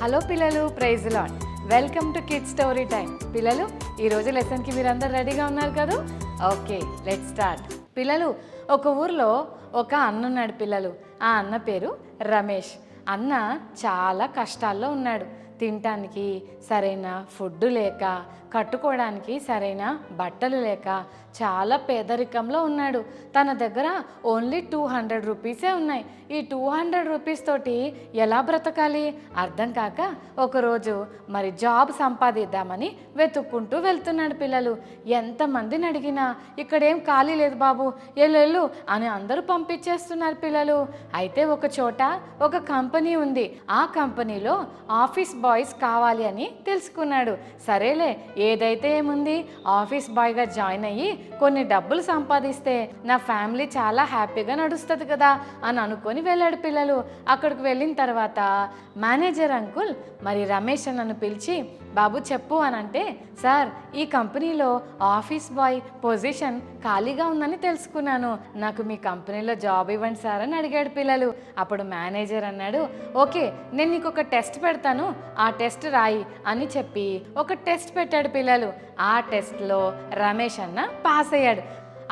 Hello పిల్లలు, praise Lord. Welcome to kids story time. పిల్లలు, ఈరోజు లెసన్కి మీరందరూ రెడీగా ఉన్నారు కదా? Okay, let's start. పిల్లలు, ఒక ఊర్లో ఒక అన్న ఉన్నాడు పిల్లలు. ఆ అన్న పేరు రమేష్. అన్న చాలా కష్టాల్లో ఉన్నాడు. తినటానికి సరైన ఫుడ్ లేక, కట్టుకోవడానికి సరైన బట్టలు లేక చాలా పేదరికంలో ఉన్నాడు. తన దగ్గర ఓన్లీ 200 రూపీసే ఉన్నాయి. ఈ 200 రూపీస్ తోటి ఎలా బ్రతకాలి అర్థం కాక ఒకరోజు మరి జాబ్ సంపాదిద్దామని వెతుక్కుంటూ వెళ్తున్నాడు పిల్లలు. ఎంతమందిని అడిగినా ఇక్కడేం ఖాళీ లేదు బాబు, ఎల్లు అని అందరూ పంపించేస్తున్నారు పిల్లలు. అయితే ఒక చోట ఒక కంపెనీ ఉంది. ఆ కంపెనీలో ఆఫీస్ బాయ్స్ కావాలి అని తెలుసుకున్నాడు. సరేలే, ఏదైతే ఏముంది, ఆఫీస్ బాయ్గా జాయిన్ అయ్యి కొన్ని డబ్బులు సంపాదిస్తే నా ఫ్యామిలీ చాలా హ్యాపీగా నడుస్తుంది కదా అని అనుకొని వెళ్ళాడు పిల్లలు. అక్కడికి వెళ్ళిన తర్వాత మేనేజర్ అంకుల్ మరి రమేష్ నన్ను పిలిచి, బాబు చెప్పు అని అంటే, సార్ ఈ కంపెనీలో ఆఫీస్ బాయ్ పొజిషన్ ఖాళీగా ఉందని తెలుసుకున్నాను, నాకు మీ కంపెనీలో జాబ్ ఇవ్వండి సార్ అని అడిగాడు పిల్లలు. అప్పుడు మేనేజర్ అన్నాడు, ఓకే నేను నీకు ఒక టెస్ట్ పెడతాను, ఆ టెస్ట్ రాయి అని చెప్పి ఒక టెస్ట్ పెట్టాడు పిల్లలు. ఆ టెస్ట్లో రమేష్ అన్న పాస్ అయ్యాడు.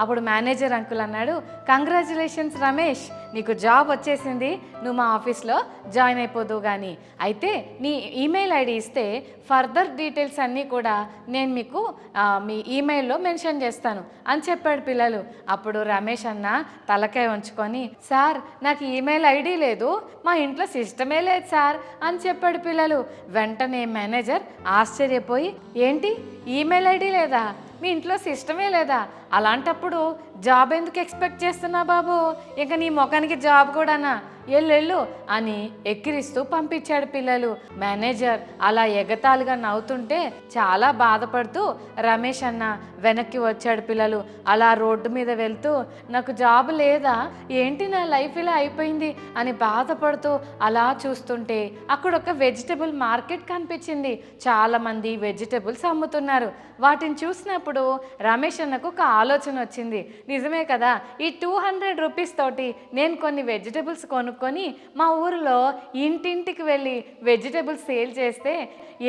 అప్పుడు మేనేజర్ అంకుల్ అన్నాడు, కంగ్రాచులేషన్స్ రమేష్, నీకు జాబ్ వచ్చేసింది, నువ్వు మా ఆఫీస్లో జాయిన్ అయిపోదువు. కానీ అయితే నీ ఈమెయిల్ ఐడి ఇస్తే ఫర్దర్ డీటెయిల్స్ అన్నీ కూడా నేను మీకు మీ ఈమెయిల్లో మెన్షన్ చేస్తాను అని చెప్పాడు పిల్లలు. అప్పుడు రమేష్ అన్న తలకాయ ఉంచుకొని, సార్ నాకు ఈమెయిల్ ఐడి లేదు, మా ఇంట్లో సిస్టమే లేదు సార్ అని చెప్పాడు పిల్లలు. వెంటనే మేనేజర్ ఆశ్చర్యపోయి, ఏంటి ఈమెయిల్ ఐడి లేదా, మీ ఇంట్లో సిస్టమే లేదా, అలాంటప్పుడు జాబ్ ఎందుకు ఎక్స్పెక్ట్ చేస్తున్నా బాబు, ఇంకా నీ ముఖానికి జాబ్ కూడానా, ఎల్లు అని ఎక్కిరిస్తూ పంపించాడు పిల్లలు. మేనేజర్ అలా ఎగతాళిగా నవ్వుతుంటే చాలా బాధపడుతూ రమేష్ అన్న వెనక్కి వచ్చాడు పిల్లలు. అలా రోడ్డు మీద వెళ్తూ, నాకు జాబ్ లేదా, ఏంటి నా లైఫ్ ఇలా అయిపోయింది అని బాధపడుతూ అలా చూస్తుంటే అక్కడ ఒక వెజిటబుల్ మార్కెట్ కనిపించింది. చాలామంది వెజిటబుల్స్ అమ్ముతున్నారు. వాటిని చూసినప్పుడు రమేష్ అన్నకు ఒక ఆలోచన వచ్చింది. నిజమే కదా, ఈ 200 రూపీస్ తోటి నేను కొన్ని వెజిటబుల్స్ కొనుక్కొని మా ఊరిలో ఇంటింటికి వెళ్ళి వెజిటబుల్స్ సేల్ చేస్తే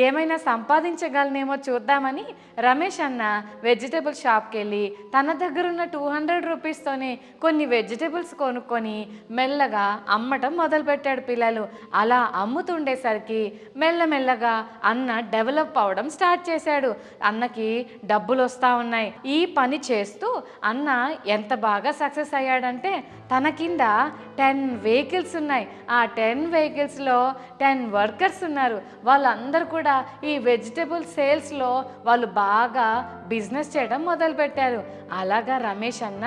ఏమైనా సంపాదించగలనేమో చూద్దామని రమేష్ అన్న వెజిటబుల్ షాప్కి వెళ్ళి తన దగ్గర ఉన్న 200 రూపీస్తోనే కొన్ని వెజిటబుల్స్ కొనుక్కొని మెల్లగా అమ్మటం మొదలుపెట్టాడు పిల్లలు. అలా అమ్ముతుండేసరికి మెల్లమెల్లగా అన్న డెవలప్ అవడం స్టార్ట్ చేశాడు. అన్నకి డబ్బులు వస్తూ ఉన్నాయి. ఈ పని చేస్తూ అన్న ఎంత బాగా సక్సెస్ అయ్యాడంటే తన కింద 10 వెహికల్స్ ఉన్నాయి. ఆ 10 వెహికల్స్లో 10 వర్కర్స్ ఉన్నారు. వాళ్ళందరూ కూడా ఈ వెజిటబుల్ సేల్స్లో వాళ్ళు బాగా బిజినెస్ చేయడం మొదలుపెట్టారు. అలాగా రమేష్ అన్న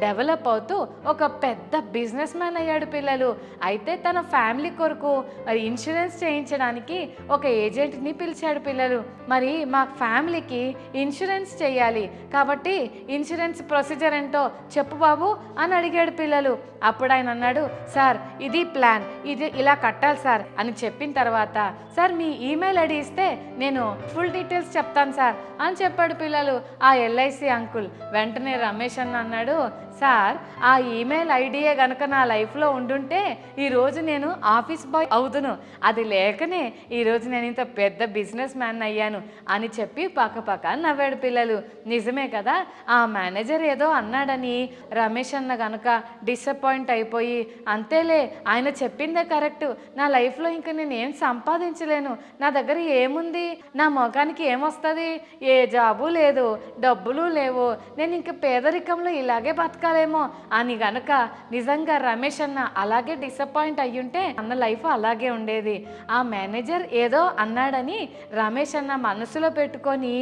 డెవలప్ అవుతూ ఒక పెద్ద బిజినెస్ మ్యాన్ అయ్యాడు పిల్లలు. అయితే తన ఫ్యామిలీ కొరకు మరి ఇన్సూరెన్స్ చేయించడానికి ఒక ఏజెంట్ని పిలిచాడు పిల్లలు. మరి మా ఫ్యామిలీకి ఇన్సూరెన్స్ చేయాలి కాబట్టి ఇన్సూరెన్స్ ప్రొసీజర్ ఏంటో చెప్పు బాబు అని అడిగాడు పిల్లలు. అప్పుడు ఆయన అన్నాడు, సార్ ఇది ప్లాన్, ఇది ఇలా కట్టాలి సార్ అని చెప్పిన తర్వాత, సార్ మీ ఈమెయిల్ ఐడి ఇస్తే నేను ఫుల్ డీటెయిల్స్ చెప్తాను సార్ అని చెప్పాడు పిల్లలు. ఆ ఎల్ఐసి అంకుల్ వెంటనే రమేష్ అన్న అన్నాడు, సార్ ఆ ఈమెయిల్ ఐడియే గనక నా లైఫ్లో ఉండుంటే ఈరోజు నేను ఆఫీస్ బాయ్ అవుతును, అది లేకనే ఈరోజు నేను ఇంత పెద్ద బిజినెస్ మ్యాన్ అయ్యాను అని చెప్పి పక్కపక్క నవ్వాడు పిల్లలు. నిజమే కదా, ఆ మేనేజర్ ఏదో అన్నాడని రమేష్ అన్న గనక డిసప్పాయింట్ అయిపోయి, అంతేలే ఆయన చెప్పిందే కరెక్ట్, నా లైఫ్లో ఇంకా నేను ఏం సంపాదించలేను, నా దగ్గర ఏముంది, నా ముఖానికి ఏమొస్తుంది, ఏ జాబు లేదు, డబ్బులు లేవు, నేను ఇంక పేదరికంలో ఇలాగే బతకాలేమో అని గనక నిజంగా రమేష్ అన్న అలాగే డిసప్పాయింట్ అయ్యుంటే అన్న లైఫ్ అలాగే ఉండేది. ఆ మేనేజర్ ఏదో అన్నాడని రమేష్ అన్న మనసులో పెట్టుకొని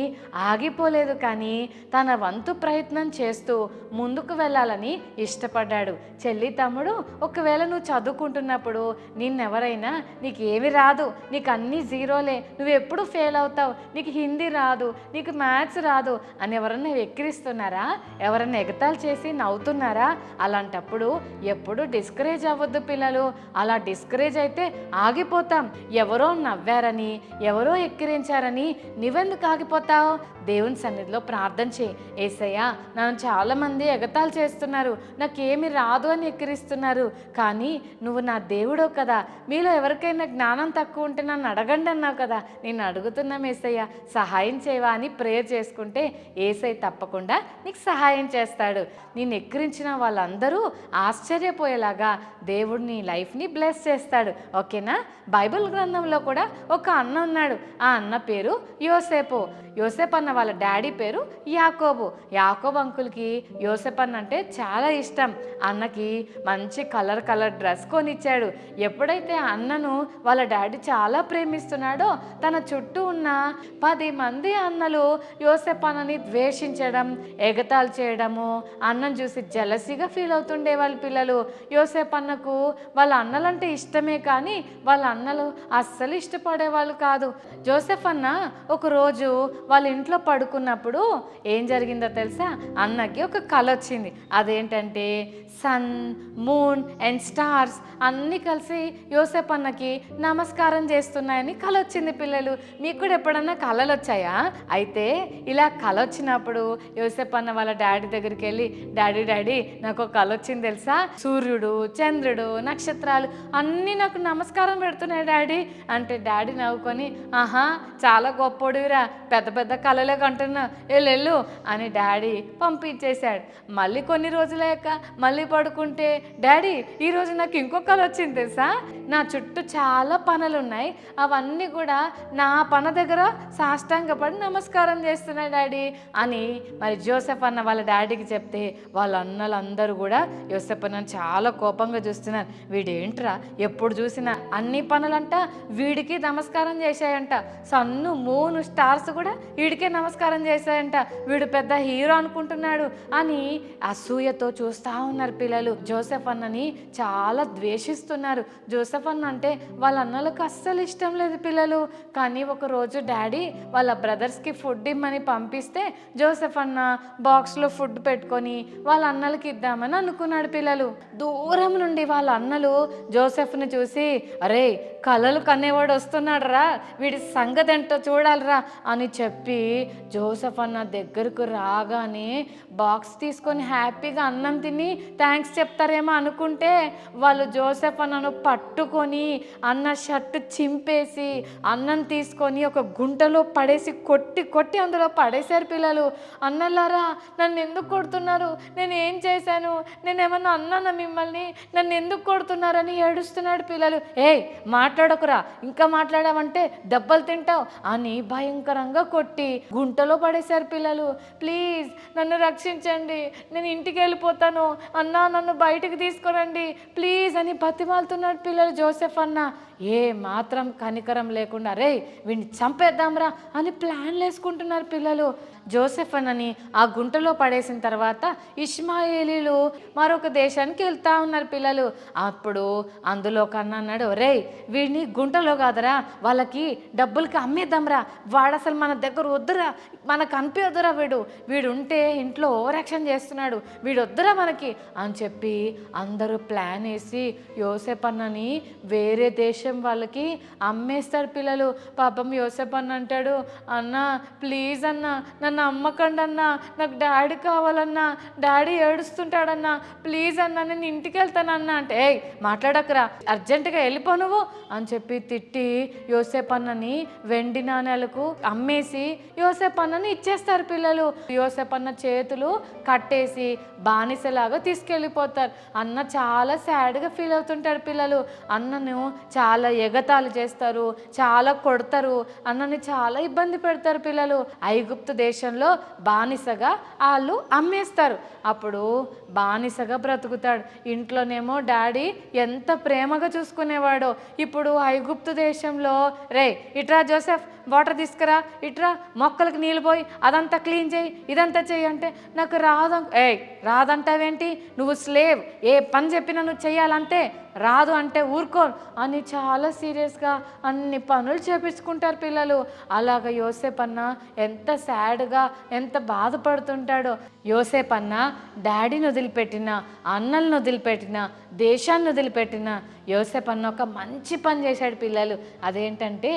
ఆగిపోలేదు, కానీ తన వంతు ప్రయత్నం చేస్తూ ముందుకు వెళ్ళాలని ఇష్టపడ్డాడు. చెల్లి తమ్ముడు, ఒకవేళ నువ్వు చదువుకుంటున్నప్పుడు నిన్నెవరైనా నీకు ఏమి రాదు, నీకు అన్నీ జీరోలే, నువ్వు ఎప్పుడు ఫెయిల్ అవుతావు, నీకు హిందీ రాదు, నీకు మ్యాథ్స్ రాదు అని ఎవరన్నా ఎక్కిరిస్తున్నారా, ఎవరన్నా ఎగతాలు చేసి నవ్వు అవుతున్నారా? అలాంటప్పుడు ఎప్పుడు డిస్కరేజ్ అవ్వద్దు పిల్లలు. అలా డిస్కరేజ్ అయితే ఆగిపోతాం. ఎవరో నవ్వారని, ఎవరో ఎక్కిరించారని నువ్వెందుకు ఆగిపోతావు? దేవుని సన్నిధిలో ప్రార్థన చేయి. యేసయ్యా, నన్ను చాలామంది ఎగతాళి చేస్తున్నారు, నాకేమి రాదు అని ఎక్కిరిస్తున్నారు, కానీ నువ్వు నా దేవుడో కదా, మీలో ఎవరికైనా జ్ఞానం తక్కువ ఉంటే నన్ను అడగండి అన్నావు కదా, నేను అడుగుతున్నాం యేసయ్యా, సహాయం చేయవా అని ప్రేయర్ చేసుకుంటే యేసయ్య తప్పకుండా నీకు సహాయం చేస్తాడు. నేను ఎక్కిరించిన వాళ్ళందరూ ఆశ్చర్యపోయేలాగా దేవుడు నీ లైఫ్ని బ్లెస్ చేస్తాడు. ఓకేనా? బైబిల్ గ్రంథంలో కూడా ఒక అన్న ఉన్నాడు. ఆ అన్న పేరు యోసేపు. యోసేపు అన్న వాళ్ళ డాడీ పేరు యాకోబు. యాకోబు అంకుల్కి యోసేపు అన్న అంటే చాలా ఇష్టం. అన్నకి మంచి కలర్ డ్రెస్ కొనిచ్చాడు. ఎప్పుడైతే అన్నను వాళ్ళ డాడీ చాలా ప్రేమిస్తున్నాడో తన చుట్టూ ఉన్న 10 మంది అన్నలు యోసేపు అన్నని ద్వేషించడం, ఎగతాళి చేయడము, అన్నను చూసి జలసీగా ఫీల్ అవుతుండే వాళ్ళ పిల్లలు. యోసేపు అన్నకు వాళ్ళ అన్నలంటే ఇష్టమే కానీ వాళ్ళ అన్నలు అస్సలు ఇష్టపడేవాళ్ళు కాదు. జోసెఫ్ అన్న ఒకరోజు వాళ్ళ ఇంట్లో పడుకున్నప్పుడు ఏం జరిగిందో తెలుసా? అన్నకి ఒక కల వచ్చింది. అదేంటంటే సన్, మూన్ అండ్ స్టార్స్ అన్నీ కలిసి యోసేపు అన్నకి నమస్కారం చేస్తున్నాయని కల వచ్చింది పిల్లలు. మీకు కూడా ఎప్పుడన్నా కళలు వచ్చాయా? అయితే ఇలా కల వచ్చినప్పుడు యోసేపు అన్న వాళ్ళ డాడీ దగ్గరికి వెళ్ళి, డాడీ నాకు ఒక కల వచ్చింది తెలుసా, సూర్యుడు, చంద్రుడు, నక్షత్రాలు అన్నీ నాకు నమస్కారం పెడుతున్నాయి డాడీ అంటే, డాడీ నవ్వుకొని, ఆహా చాలా గొప్పోడివిరా, పెద్ద కళలే కంటున్నా, వెళ్ళు అని డాడీ పంపించేశాడు. మళ్ళీ కొన్ని రోజులయ్యాక మళ్ళీ పడుకుంటే, డాడీ ఈరోజు నాకు ఇంకో కళ వచ్చింది తెలుసా, నా చుట్టూ చాలా పనులు ఉన్నాయి, అవన్నీ కూడా నా పన దగ్గర సాష్టాంగపడి నమస్కారం చేస్తున్నాయి డాడీ అని మరి జోసెఫ్ అన్న వాళ్ళ డాడీకి చెప్తే, వాళ్ళ అన్నలందరూ కూడా యోసేపు అన్నను చాలా కోపంగా చూస్తున్నారు. వీడేంట్రా ఎప్పుడు చూసినా అన్ని పనులంట వీడికి నమస్కారం చేశాయంట, సన్ను, మూను, స్టార్స్ కూడా వీడికే నమస్కారం చేశాయంట, వీడు పెద్ద హీరో అనుకుంటున్నాడు అని అసూయతో చూస్తూ ఉన్నారు పిల్లలు. జోసెఫ్ అన్నని చాలా ద్వేషిస్తున్నారు. జోసెఫ్ అన్న అంటే వాళ్ళ అన్నలకు అస్సలు ఇష్టం లేదు పిల్లలు. కానీ ఒకరోజు డాడీ వాళ్ళ బ్రదర్స్కి ఫుడ్ ఇమ్మని పంపిస్తే జోసెఫ్ అన్న బాక్స్లో ఫుడ్ పెట్టుకొని వాళ్ళ అన్నలకి ఇద్దామని అనుకున్నాడు పిల్లలు. దూరం నుండి వాళ్ళ అన్నలు జోసెఫ్ని చూసి, అరే కలలు కనేవాడు వస్తున్నాడు రా, వీడి సంగతి ఏంటో చూడాలిరా అని చెప్పి జోసెఫ్ అన్న దగ్గరకు రాగానే బాక్స్ తీసుకొని హ్యాపీగా అన్నం తిని థ్యాంక్స్ చెప్తారేమో అనుకుంటే వాళ్ళు జోసెఫ్ అన్నను పట్టుకొని అన్న షర్టు చింపేసి అన్నం తీసుకొని ఒక గుంటలో పడేసి కొట్టి అందులో పడేశారు పిల్లలు. అన్నలారా నన్ను ఎందుకు కొడుతున్నారు, నేను ఏం చేశాను, నేను ఏమన్నా అన్నానా మిమ్మల్ని, నన్ను ఎందుకు కొడుతున్నారని ఏడుస్తున్నాడు పిల్లలు. ఏయ్ మాట్లాడకురా, ఇంకా మాట్లాడావంటే దెబ్బలు తింటావు అని భయంకరంగా కొట్టి గుంటలో పడేశారు పిల్లలు. ప్లీజ్ నన్ను రక్షించండి, నేను ఇంటికి వెళ్ళిపోతాను అన్నా, నన్ను బయటికి తీసుకురండి ప్లీజ్ అని బతిమాలుతున్నాడు పిల్లలు. జోసెఫ్ అన్న ఏ మాత్రం కనికరం లేకుండా, రే వీడిని చంపేద్దాంరా అని ప్లాన్లు వేసుకుంటున్నారు పిల్లలు. జోసెఫ్ అన్నని ఆ గుంటలో పడేసిన తర్వాత ఇష్మాయేలీలు మరొక దేశానికి వెళ్తా ఉన్నారు పిల్లలు. అప్పుడు అందులో ఒక అన్న అన్నాడు, రే వీడిని గుంటలో కాదురా వాళ్ళకి డబ్బులకి అమ్మేద్దాంరా, వాడు అసలు మన దగ్గర వద్దురా, మనకు అనిపించదురా, వీడు ఉంటే ఇంట్లో ఓవరాక్షన్ చేస్తున్నాడు, వీడు వద్దురా మనకి అని చెప్పి అందరూ ప్లాన్ వేసి యోసెఫ్ అన్నని వేరే దేశం వాళ్ళకి అమ్మేస్తాడు పిల్లలు. పాపం యోసెఫ్ అన్న అంటాడు, అన్న ప్లీజ్ అన్న నన్ను అమ్మకండి అన్న, నాకు డాడీ కావాలన్నా, డాడీ ఏడుస్తుంటాడన్నా, ప్లీజ్ అన్న నేను ఇంటికి వెళ్తానన్నా అంటే, ఏయ్ మాట్లాడకరా, అర్జెంటుగా వెళ్ళిపో నువ్వు అని చెప్పి తిట్టి యోసెఫ్ అన్నని వెండి నాణేలకు అమ్మేసి యోసెఫ్ అన్నని ఇచ్చేస్తారు పిల్లలు. యోసెఫ్ అన్న చేతులు కట్టేసి బానిసలాగా తీసుకెళ్ళిపోతారు. అన్న చాలా సాడ్గా ఫీల్ అవుతుంటాడు పిల్లలు. అన్నను చాలా ఎగతాళి చేస్తారు, చాలా కొడతారు, అన్నని చాలా ఇబ్బంది పెడతారు పిల్లలు. ఐగుప్తు దేశంలో బానిసగా వాళ్ళు అమ్మేస్తారు. అప్పుడు బానిసగా బ్రతుకుతాడు. ఇంట్లోనేమో డాడీ ఎంత ప్రేమగా చూసుకునేవాడో, ఇప్పుడు ఐగుప్తు దేశంలో రే ఇట్రా జోసెఫ్ వాటర్ తీసుకురా, ఇట్రా మొక్కలకు నీళ్ళు పోయి అదంతా క్లీన్ చేయి, ఇదంతా చెయ్యి అంటే, నాకు రాదంటావేంటి, నువ్వు స్లేవ్, ఏ పని చెప్పినా నువ్వు చెయ్యాలంతే, రాదు అంటే ఊరుకో అని చాలా సీరియస్గా అన్ని పనులు చేపించుకుంటారు పిల్లలు. అలాగ యోసేపు అన్న ఎంత సాడ్గా ఎంత బాధపడుతుంటాడో. యోసేపు అన్న డాడీని వదిలిపెట్టిన, అన్నలను వదిలిపెట్టిన, దేశాన్ని వదిలిపెట్టిన యోసేపు అన్న ఒక మంచి పని చేశాడు పిల్లలు. అదేంటంటే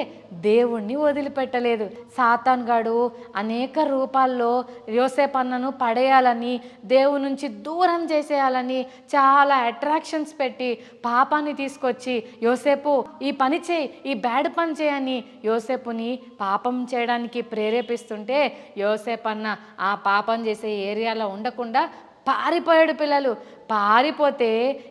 దేవుణ్ణి వదిలిపెట్టలేదు. సాతాన్ గాడు అనేక రూపాల్లో యోసేపు అన్నను పడేయాలని, దేవుని నుంచి దూరం చేసేయాలని చాలా అట్రాక్షన్స్ పెట్టి పాపాన్ని తీసుకొచ్చి యోసేపు ఈ పని చేయి, ఈ బ్యాడ్ పని చేయని యోసేపుని పాపం చేయడానికి ప్రేరేపిస్తుంటే యోసేపు అన్న ఆ పాపం చేసే ఏరియాలో ఉండకుండా పారిపోయాడు పిల్లలు. పారిపోతే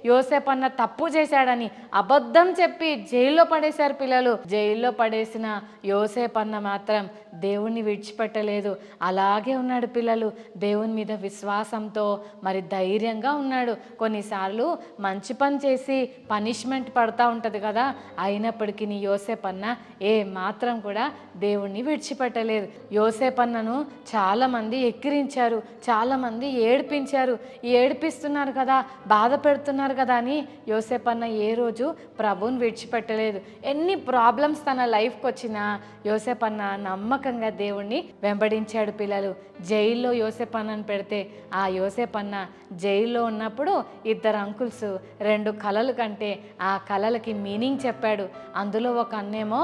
యోసేపు అన్న తప్పు చేశాడని అబద్ధం చెప్పి జైల్లో పడేశారు పిల్లలు. జైల్లో పడేసిన యోసేపు అన్న మాత్రం దేవుణ్ణి విడిచిపెట్టలేదు. అలాగే ఉన్నాడు పిల్లలు. దేవుని మీద విశ్వాసంతో మరి ధైర్యంగా ఉన్నాడు. కొన్నిసార్లు మంచి పని చేసి పనిష్మెంట్ పడతా ఉంటుంది కదా, అయినప్పటికీ యోసేపు అన్న ఏ మాత్రం కూడా దేవుణ్ణి విడిచిపెట్టలేదు. యోసేపు అన్నను చాలామంది ఎక్కిరించారు, చాలామంది ఏడిపించారు. ఏడిపిస్తున్నారు కదా, బాధ పెడుతున్నారు కదా అని యోసేపు అన్న ఏ రోజు ప్రభువుని విడిచిపెట్టలేదు. ఎన్ని ప్రాబ్లమ్స్ తన లైఫ్కి వచ్చినా యోసేపు అన్న నమ్మకంగా దేవుణ్ణి వెంబడించాడు పిల్లలు. జైల్లో యోసేపు అన్నను పెడితే ఆ యోసేపు అన్న జైల్లో ఉన్నప్పుడు ఇద్దరు అంకుల్స్ 2 కలలు కంటే ఆ కలలకి మీనింగ్ చెప్పాడు. అందులో ఒక అన్నేమో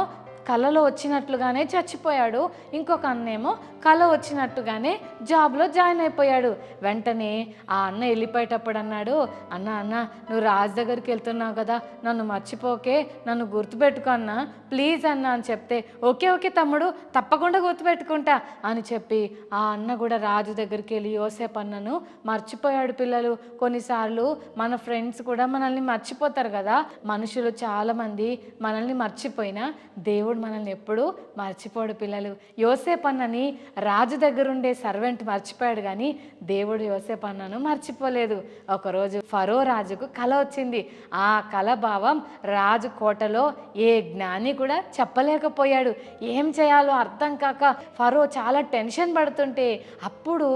కళలో వచ్చినట్లుగానే చచ్చిపోయాడు, ఇంకొక అన్నేమో కళ వచ్చినట్టుగానే జాబ్లో జాయిన్ అయిపోయాడు. వెంటనే ఆ అన్న వెళ్ళిపోయేటప్పుడు అన్నాడు, అన్న అన్న నువ్వు రాజు దగ్గరికి వెళ్తున్నావు కదా, నన్ను మర్చిపోకే, నన్ను గుర్తుపెట్టుకో అన్న ప్లీజ్ అన్న అని చెప్తే ఓకే ఓకే తమ్ముడు తప్పకుండా గుర్తుపెట్టుకుంటా అని చెప్పి ఆ అన్న కూడా రాజు దగ్గరికి వెళ్ళి యోసేపు అన్నను మర్చిపోయాడు పిల్లలు. కొన్నిసార్లు మన ఫ్రెండ్స్ కూడా మనల్ని మర్చిపోతారు కదా. మనుషులు చాలామంది మనల్ని మర్చిపోయినా దేవుడు మనల్ని ఎప్పుడూ మర్చిపోడు పిల్లలు. యోసేపు అన్నని రాజు దగ్గరుండే సర్వెంట్ మర్చిపోయాడు కానీ దేవుడు యోసేపు అన్నను మర్చిపోలేదు. ఒకరోజు ఫరో రాజుకు కల వచ్చింది. ఆ కల భావం రాజు కోటలో ఏ జ్ఞాని కూడా చెప్పలేకపోయాడు. ఏం చేయాలో అర్థం కాక ఫరో చాలా టెన్షన్ పడుతుంటే అప్పుడు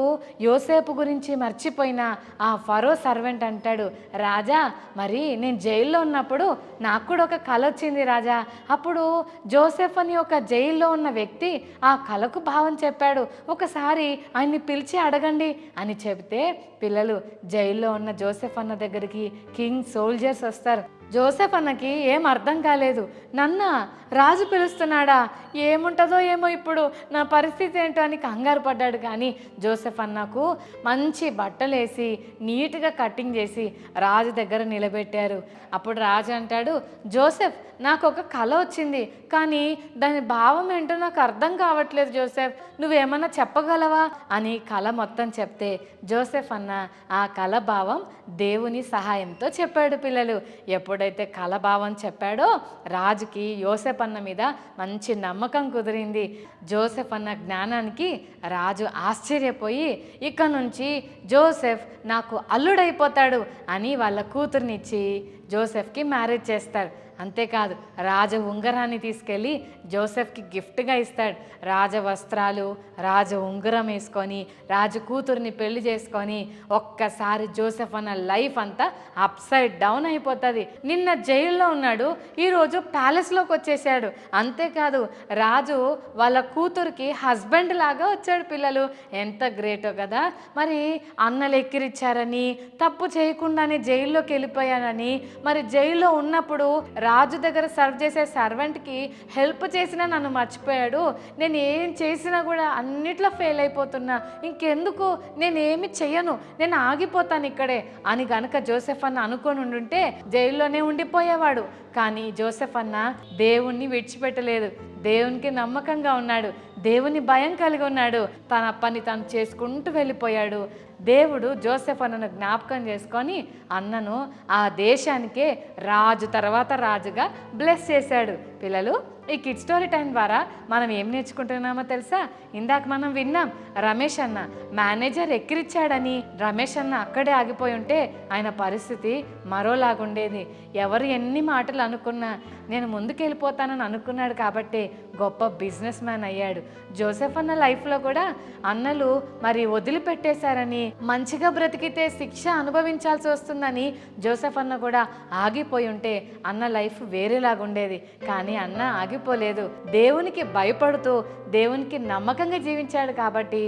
యోసేపు గురించి మర్చిపోయిన ఆ ఫరో సర్వెంట్ అంటాడు, రాజా మరి నేను జైల్లో ఉన్నప్పుడు నాకు కూడా ఒక కల వచ్చింది రాజా. అప్పుడు జోసెఫ్ అని ఒక జైల్లో ఉన్న వ్యక్తి ఆ కలకు భావం చెప్పాడు, ఒకసారి ఆయన్ని పిలిచి అడగండి అని చెబితే పిల్లలు జైల్లో ఉన్న జోసెఫ్ అన్న దగ్గరికి కింగ్ సోల్జర్స్ వస్తారు. జోసెఫ్ అన్నకి ఏం అర్థం కాలేదు. నన్న రాజు పిలుస్తున్నాడా, ఏముంటుందో ఏమో ఇప్పుడు నా పరిస్థితి ఏంటో అని కంగారు పడ్డాడు. కానీ జోసెఫ్ అన్నకు మంచి బట్టలు వేసి నీట్గా కటింగ్ చేసి రాజు దగ్గర నిలబెట్టారు. అప్పుడు రాజు అంటాడు, జోసెఫ్ నాకు ఒక కళ వచ్చింది కానీ దాని భావం ఏంటో నాకు అర్థం కావట్లేదు జోసెఫ్, నువ్వేమన్నా చెప్పగలవా అని కళ మొత్తం చెప్తే జోసెఫ్ అన్న ఆ కళ భావం దేవుని సహాయంతో చెప్పాడు పిల్లలు. ఎప్పుడైతే కళ భావం చెప్పాడో రాజుకి యోసెఫ్ అన్న మీద మంచి నమ్మకం కుదిరింది. జోసెఫ్ అన్న జ్ఞానానికి రాజు ఆశ్చర్యపోయి ఇక నుంచి జోసెఫ్ నాకు అల్లుడైపోతాడు అని వాళ్ళ కూతుర్నిచ్చి జోసెఫ్కి మ్యారేజ్ చేస్తాడు. అంతేకాదు రాజ ఉంగరాన్ని తీసుకెళ్ళి జోసెఫ్కి గిఫ్ట్గా ఇస్తాడు. రాజ వస్త్రాలు, రాజ ఉంగరం వేసుకొని రాజు కూతుర్ని పెళ్లి చేసుకొని ఒక్కసారి జోసెఫ్ అన్న లైఫ్ అంతా అప్సైడ్ డౌన్ అయిపోతుంది. నిన్న జైల్లో ఉన్నాడు, ఈరోజు ప్యాలెస్లోకి వచ్చేసాడు. అంతేకాదు రాజు వాళ్ళ కూతురికి హస్బెండ్ లాగా వచ్చాడు పిల్లలు. ఎంత గ్రేటో కదా. మరి అన్నలు ఎక్కిరిచ్చారని తప్పు చేయకుండానే జైల్లోకి వెళ్ళిపోయానని, మరి జైల్లో ఉన్నప్పుడు రాజు దగ్గర సర్వ్ చేసే సర్వెంట్కి హెల్ప్ చేసినా నన్ను మర్చిపోయాడు, నేను ఏం చేసినా కూడా అన్నిట్లో ఫెయిల్ అయిపోతున్నా, ఇంకెందుకు నేనేమి చెయ్యను, నేను ఆగిపోతాను ఇక్కడే అని గనక జోసెఫ్ అన్న అనుకొని ఉండుంటే జైల్లోనే ఉండిపోయేవాడు. కానీ జోసెఫ్ అన్న దేవుణ్ణి విడిచిపెట్టలేదు, దేవునికి నమ్మకంగా ఉన్నాడు, దేవుని భయం కలిగి ఉన్నాడు, తన పని తను చేసుకుంటూ వెళ్ళిపోయాడు. దేవుడు జోసెఫ్ అన్నను జ్ఞాపకం చేసుకొని అన్నను ఆ దేశానికే రాజు తర్వాత రాజుగా బ్లెస్ చేశాడు. పిల్లలు ఈ కిడ్ స్టోరీ టైం ద్వారా మనం ఏం నేర్చుకుంటున్నామో తెలుసా? ఇందాక మనం విన్నాం, రమేష్ అన్న మేనేజర్ ఎక్కిరిచ్చాడని రమేష్ అన్న అక్కడే ఆగిపోయి ఉంటే ఆయన పరిస్థితి మరోలాగుండేది. ఎవరు ఎన్ని మాటలు అనుకున్నా నేను ముందుకెళ్ళిపోతానని అనుకున్నాడు కాబట్టి గొప్ప బిజినెస్ మ్యాన్ అయ్యాడు. జోసెఫ్ అన్న లైఫ్లో కూడా అన్నలు మరి వదిలిపెట్టేశారని, మంచిగా బ్రతికితే శిక్ష అనుభవించాల్సి వస్తుందని జోసెఫ్ అన్న కూడా ఆగిపోయి ఉంటే అన్న లైఫ్ వేరేలాగుండేది. కానీ అన్న ఆగిపోలేదు. దేవునికి భయపడుతూ దేవునికి నమ్మకంగా జీవించాడు కాబట్టి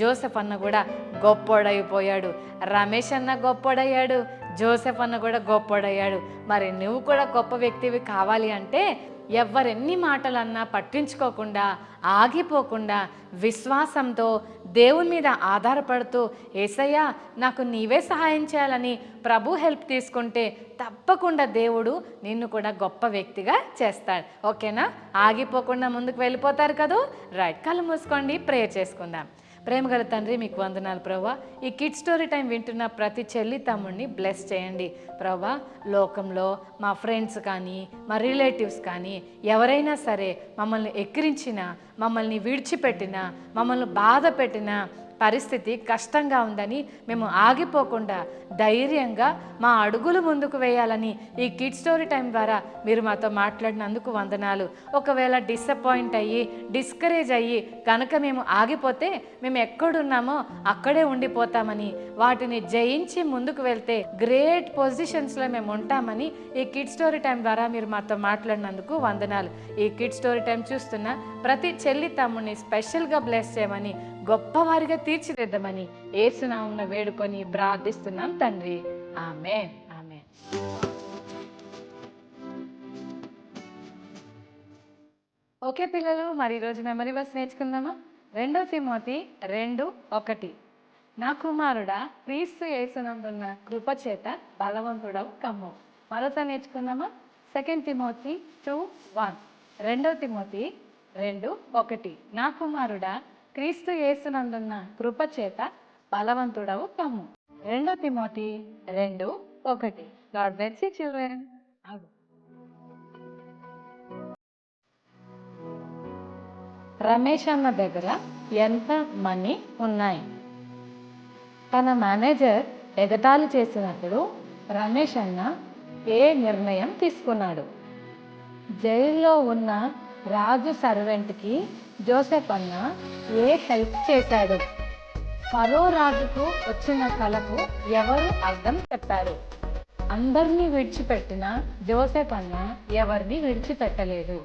జోసెఫ్ అన్న కూడా గొప్పోడైపోయాడు. రమేష్ అన్న గొప్పోడయ్యాడు, జోసెఫ్ అన్న కూడా గొప్పోడయ్యాడు. మరి నువ్వు కూడా గొప్ప వ్యక్తివి కావాలి అంటే ఎవరెన్ని మాటలన్నా పట్టించుకోకుండా, ఆగిపోకుండా, విశ్వాసంతో దేవుని మీద ఆధారపడుతూ యేసయ్యా నాకు నీవే సహాయం చేయాలని ప్రభు హెల్ప్ తీసుకుంటే తప్పకుండా దేవుడు నిన్ను కూడా గొప్ప వ్యక్తిగా చేస్తాడు. ఓకేనా? ఆగిపోకుండా ముందుకు వెళ్ళిపోతారు కదా. రైట్, కళ్ళు మూసుకోండి, ప్రేయర్ చేసుకుందాం. ప్రేమగల తండ్రి, మీకు వందనాలు ప్రభువా. ఈ కిడ్ స్టోరీ టైం వింటున్న ప్రతి చెల్లి తమ్ముడిని బ్లెస్ చేయండి ప్రభువా. లోకంలో మా ఫ్రెండ్స్ కానీ, మా రిలేటివ్స్ కానీ ఎవరైనా సరే మమ్మల్ని ఎక్కిరించినా, మమ్మల్ని విడిచిపెట్టినా, మమ్మల్ని బాధ పెట్టినా, పరిస్థితి కష్టంగా ఉందని మేము ఆగిపోకుండా ధైర్యంగా మా అడుగులు ముందుకు వేయాలని ఈ కిడ్ స్టోరీ టైం ద్వారా మీరు మాతో మాట్లాడినందుకు వందనాలు. ఒకవేళ డిసప్పాయింట్ అయ్యి, డిస్కరేజ్ అయ్యి కనుక మేము ఆగిపోతే మేము ఎక్కడున్నామో అక్కడే ఉండిపోతామని, వాటిని జయించి ముందుకు వెళ్తే గ్రేట్ పొజిషన్స్లో మేము ఉంటామని ఈ కిడ్ స్టోరీ టైం ద్వారా మీరు మాతో మాట్లాడినందుకు వందనాలు. ఈ కిడ్ స్టోరీ టైం చూస్తున్న ప్రతి చెల్లి తమ్ముడిని స్పెషల్గా బ్లెస్ చేయమని, గొప్పవారిగా తీర్చిదిద్దమని యేసునామమున వేడుకొని ప్రార్థిస్తున్నాం తండ్రి. ఆమేన్, ఆమేన్. ఓకే పిల్లలు, మరి ఈరోజు మెమరీ వర్స్ నేర్చుకుందామా? 2 తిమోతి 2:1. నా కుమారుడా, క్రీస్తు యేసునందున్న కృపచేత బలవంతుడవు కమ్ము. మరొక నేర్చుకుందామా? 2 తిమోతి 2:1. 2 తిమోతి 2:1. నా కుమారుడా, క్రీస్తు యేసునందున్న కృపచేత బలవంతుడవు కమ్ము. 2 Timothy 2:1. God bless you children. Ramesh అన్న దగ్గర ఎంత మనీ ఉన్నాయి? తన మేనేజర్ ఎగతాళి చేసినప్పుడు రమేష్ అన్న ఏ నిర్ణయం తీసుకున్నాడు? జైల్లో ఉన్న రాజు సర్వెంట్కి జోసెఫ్ అన్న ఏ హెల్ప్ చేశాడు? ఫరో రాజుకు వచ్చిన కలకు ఎవరు అర్థం చెప్పారు? అందరినీ విడిచిపెట్టిన జోసెఫ్ అన్న ఎవరిని విడిచిపెట్టలేదు.